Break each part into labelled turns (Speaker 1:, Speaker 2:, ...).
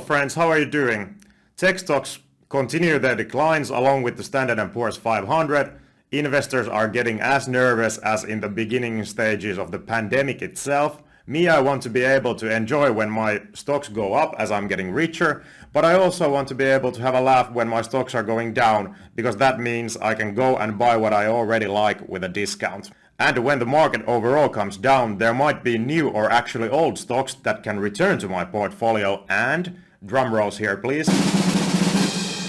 Speaker 1: friends, how are you doing? Tech stocks continue their declines along with the Standard & Poor's 500. Investors are getting as nervous as in the beginning stages of the pandemic itself. Me, I want to be able to enjoy when my stocks go up as I'm getting richer, but I also want to be able to have a laugh when my stocks are going down, because that means I can go and buy what I already like with a discount. And when the market overall comes down, there might be new or actually old stocks that can return to my portfolio, and, drum rolls here please,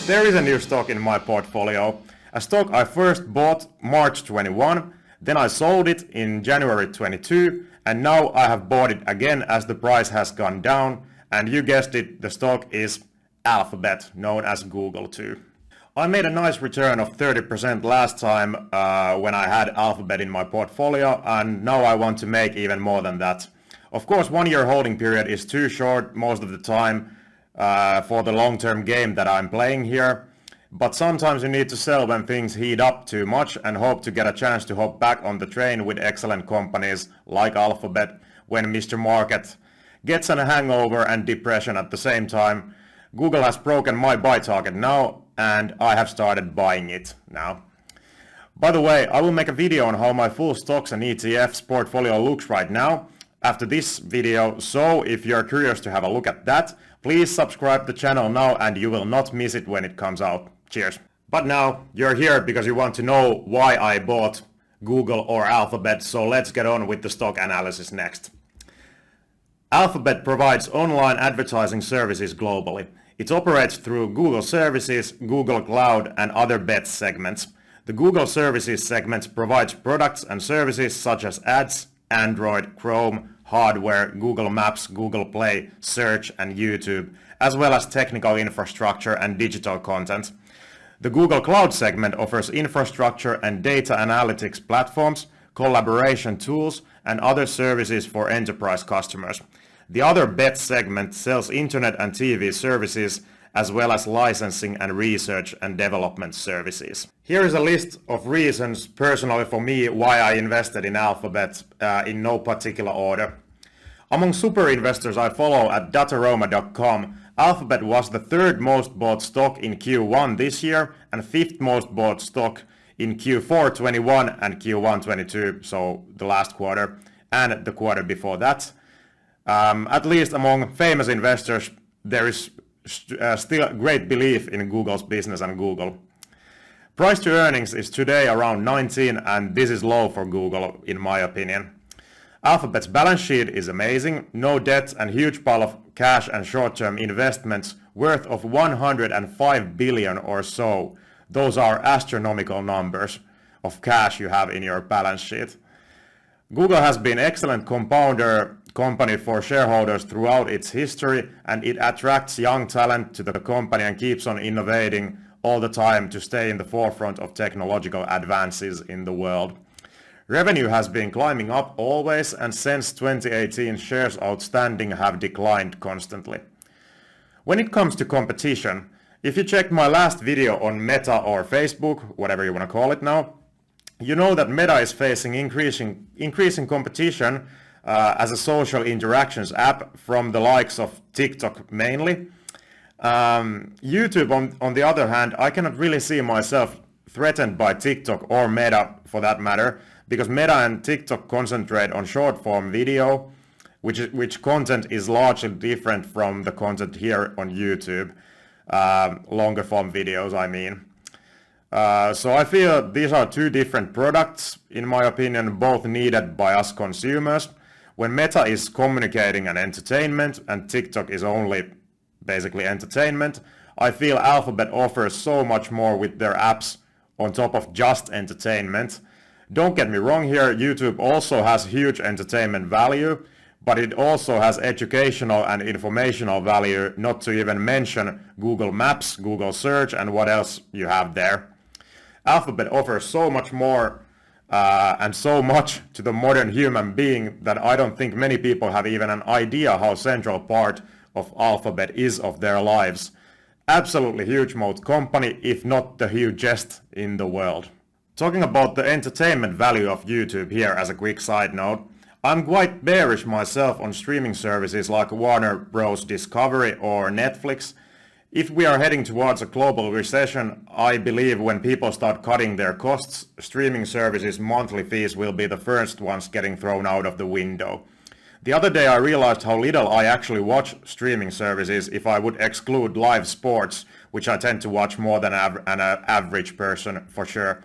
Speaker 1: there is a new stock in my portfolio. A stock I first bought March 21, then I sold it in January 22, and now I have bought it again as the price has gone down, and you guessed it, the stock is Alphabet, known as Google too. I made a nice return of 30% last time when I had Alphabet in my portfolio, and now I want to make even more than that. Of course, 1 year holding period is too short most of the time for the long-term game that I'm playing here, but sometimes you need to sell when things heat up too much and hope to get a chance to hop back on the train with excellent companies like Alphabet when Mr. Market gets a hangover and depression at the same time. Google has broken my buy target now, and I have started buying it now. By the way, I will make a video on how my full stocks and ETFs portfolio looks right now after this video, so if you're curious to have a look at that, please subscribe to the channel now and you will not miss it when it comes out. Cheers. But now, you're here because you want to know why I bought Google or Alphabet, so let's get on with the stock analysis next. Alphabet provides online advertising services globally. It operates through Google Services, Google Cloud, and other BETS segments. The Google Services segment provides products and services such as ads, Android, Chrome, hardware, Google Maps, Google Play, Search, and YouTube, as well as technical infrastructure and digital content. The Google Cloud segment offers infrastructure and data analytics platforms, collaboration tools, and other services for enterprise customers. The other BETS segment sells internet and TV services, as well as licensing and research and development services. Here is a list of reasons personally for me why I invested in Alphabet in no particular order. Among super investors I follow at dataroma.com, Alphabet was the third most bought stock in Q1 this year and fifth most bought stock in Q4 21 and Q1 22, so the last quarter, and the quarter before that. At least among famous investors, there is still great belief in Google's business and Google. Price to earnings is today around 19, and this is low for Google in my opinion. Alphabet's balance sheet is amazing, no debt and huge pile of cash and short-term investments worth of 105 billion or so. Those are astronomical numbers of cash you have in your balance sheet. Google has been an excellent compounder company for shareholders throughout its history, and it attracts young talent to the company and keeps on innovating all the time to stay in the forefront of technological advances in the world. Revenue has been climbing up always, and since 2018 shares outstanding have declined constantly. When it comes to competition, if you checked my last video on Meta or Facebook, whatever you want to call it now, you know that Meta is facing increasing competition as a social interactions app from the likes of TikTok mainly. YouTube, on the other hand, I cannot really see myself threatened by TikTok or Meta for that matter, because Meta and TikTok concentrate on short form video, which content is largely different from the content here on YouTube, longer form videos I mean. So I feel these are two different products, in my opinion, both needed by us consumers. When Meta is communicating and entertainment and TikTok is only basically entertainment, I feel Alphabet offers so much more with their apps on top of just entertainment. Don't get me wrong here, YouTube also has huge entertainment value, but it also has educational and informational value, not to even mention Google Maps, Google Search, and what else you have there. Alphabet offers so much more and so much to the modern human being that I don't think many people have even an idea how central part of Alphabet is of their lives. Absolutely huge moat company, if not the hugest in the world. Talking about the entertainment value of YouTube here as a quick side note, I'm quite bearish myself on streaming services like Warner Bros. Discovery or Netflix. If we are heading towards a global recession, I believe when people start cutting their costs, streaming services' monthly fees will be the first ones getting thrown out of the window. The other day I realized how little I actually watch streaming services if I would exclude live sports, which I tend to watch more than an average person for sure.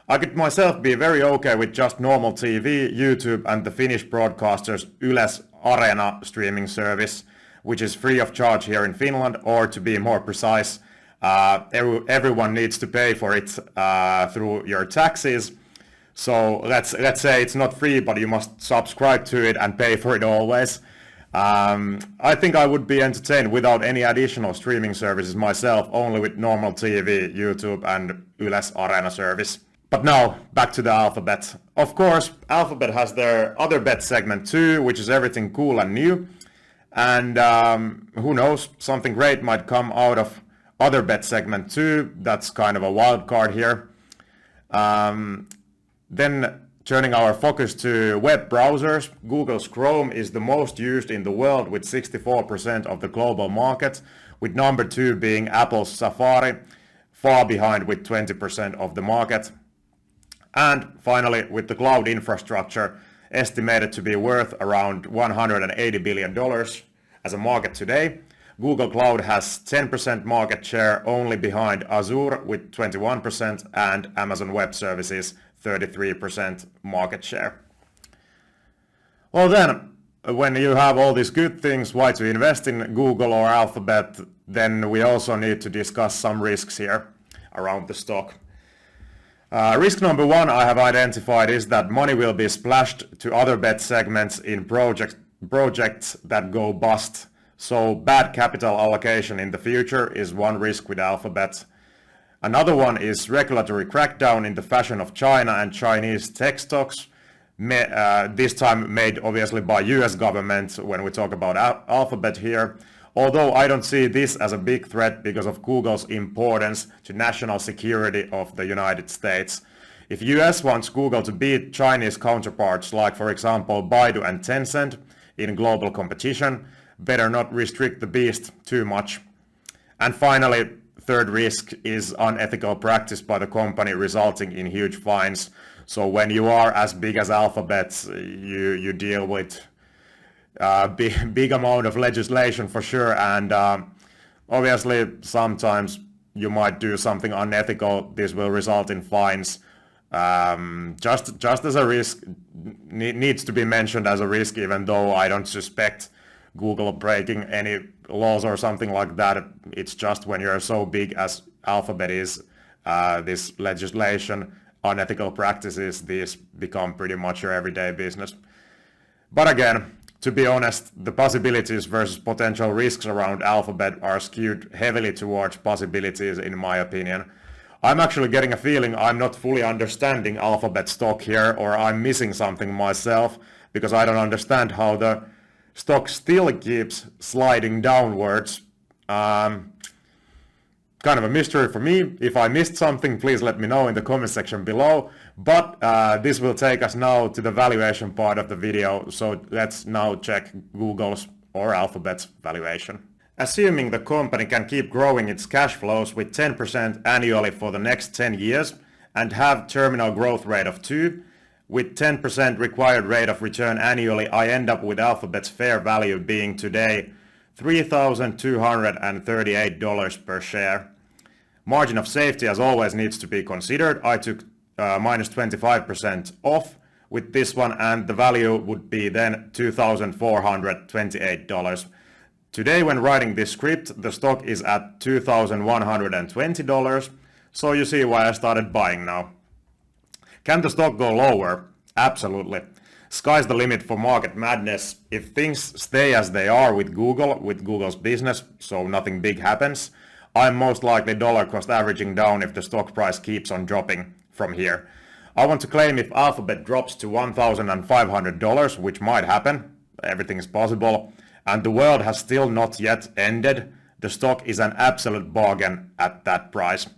Speaker 1: I could myself be very okay with just normal TV, YouTube and the Finnish broadcaster's Yle's Arena streaming service, which is free of charge here in Finland, or to be more precise, everyone needs to pay for it through your taxes. So let's say it's not free, but you must subscribe to it and pay for it always. I think I would be entertained without any additional streaming services myself, only with normal TV, YouTube and Yle's Arena service. But now, back to the Alphabet. Of course, Alphabet has their other bet segment too, which is everything cool and new. And who knows, something great might come out of other bet segment too. That's kind of a wild card here. Then turning our focus to web browsers, Google's Chrome is the most used in the world with 64% of the global market, with number 2 being Apple's Safari, far behind with 20% of the market. And finally, with the cloud infrastructure estimated to be worth around $180 billion as a market today, Google Cloud has 10% market share, only behind Azure with 21% and Amazon Web Services 33% market share. Well then, when you have all these good things, why to invest in Google or Alphabet, then we also need to discuss some risks here around the stock. Risk number 1 I have identified is that money will be splashed to other bet segments in projects that go bust. So bad capital allocation in the future is one risk with Alphabet. Another one is regulatory crackdown in the fashion of China and Chinese tech stocks, this time made obviously by US government when we talk about Alphabet here. Although I don't see this as a big threat because of Google's importance to national security of the United States. If US wants Google to beat Chinese counterparts like for example Baidu and Tencent in global competition, better not restrict the beast too much. And finally, third risk is unethical practice by the company resulting in huge fines. So when you are as big as Alphabet, you deal with big amount of legislation for sure, and obviously sometimes you might do something unethical. This will result in fines. Just as a risk, needs to be mentioned as a risk, even though I don't suspect Google breaking any laws or something like that. It's just when you're so big as Alphabet is, this legislation, unethical practices, these become pretty much your everyday business. But again, to be honest, the possibilities versus potential risks around Alphabet are skewed heavily towards possibilities in my opinion. I'm actually getting a feeling I'm not fully understanding Alphabet stock here, or I'm missing something myself, because I don't understand how the stock still keeps sliding downwards. Kind of a mystery for me. If I missed something, please let me know in the comment section below. But this will take us now to the valuation part of the video. So let's now check Google's or Alphabet's valuation. Assuming the company can keep growing its cash flows with 10% annually for the next 10 years and have terminal growth rate of 2, with 10% required rate of return annually, I end up with Alphabet's fair value being today $3,238 per share. Margin of safety as always needs to be considered. I took minus 25% off with this one, and the value would be then $2,428. Today when writing this script, the stock is at $2,120, so you see why I started buying now. Can the stock go lower? Absolutely. Sky's the limit for market madness. If things stay as they are with Google, with Google's business, so nothing big happens, I'm most likely dollar cost averaging down if the stock price keeps on dropping from here. I want to claim if Alphabet drops to $1,500, which might happen, everything is possible, and the world has still not yet ended, the stock is an absolute bargain at that price,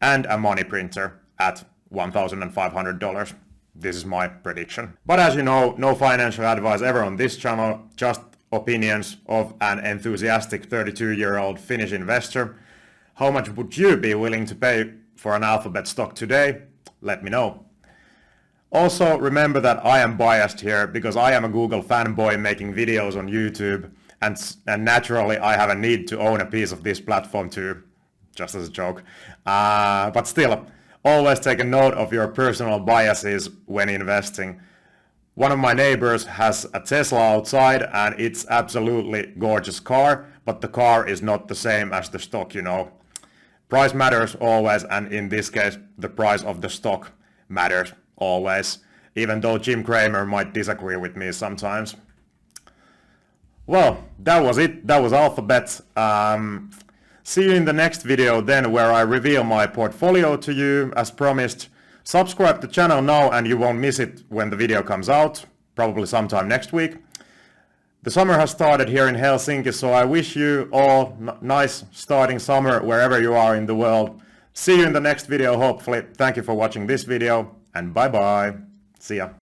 Speaker 1: and a money printer at $1,500. This is my prediction. But as you know, no financial advice ever on this channel, just opinions of an enthusiastic 32-year-old Finnish investor. How much would you be willing to pay for an Alphabet stock today? Let me know. Also, remember that I am biased here because I am a Google fanboy making videos on YouTube, and naturally I have a need to own a piece of this platform too, just as a joke. But still, always take a note of your personal biases when investing. One of my neighbors has a Tesla outside and it's absolutely gorgeous car, but the car is not the same as the stock, you know. Price matters always, and in this case, the price of the stock matters always, even though Jim Cramer might disagree with me sometimes. Well, that was it. That was Alphabet. See you in the next video then, where I reveal my portfolio to you as promised. Subscribe to the channel now and you won't miss it when the video comes out, probably sometime next week. The summer has started here in Helsinki, so I wish you all nice starting summer wherever you are in the world. See you in the next video, hopefully. Thank you for watching this video, and bye bye. See ya.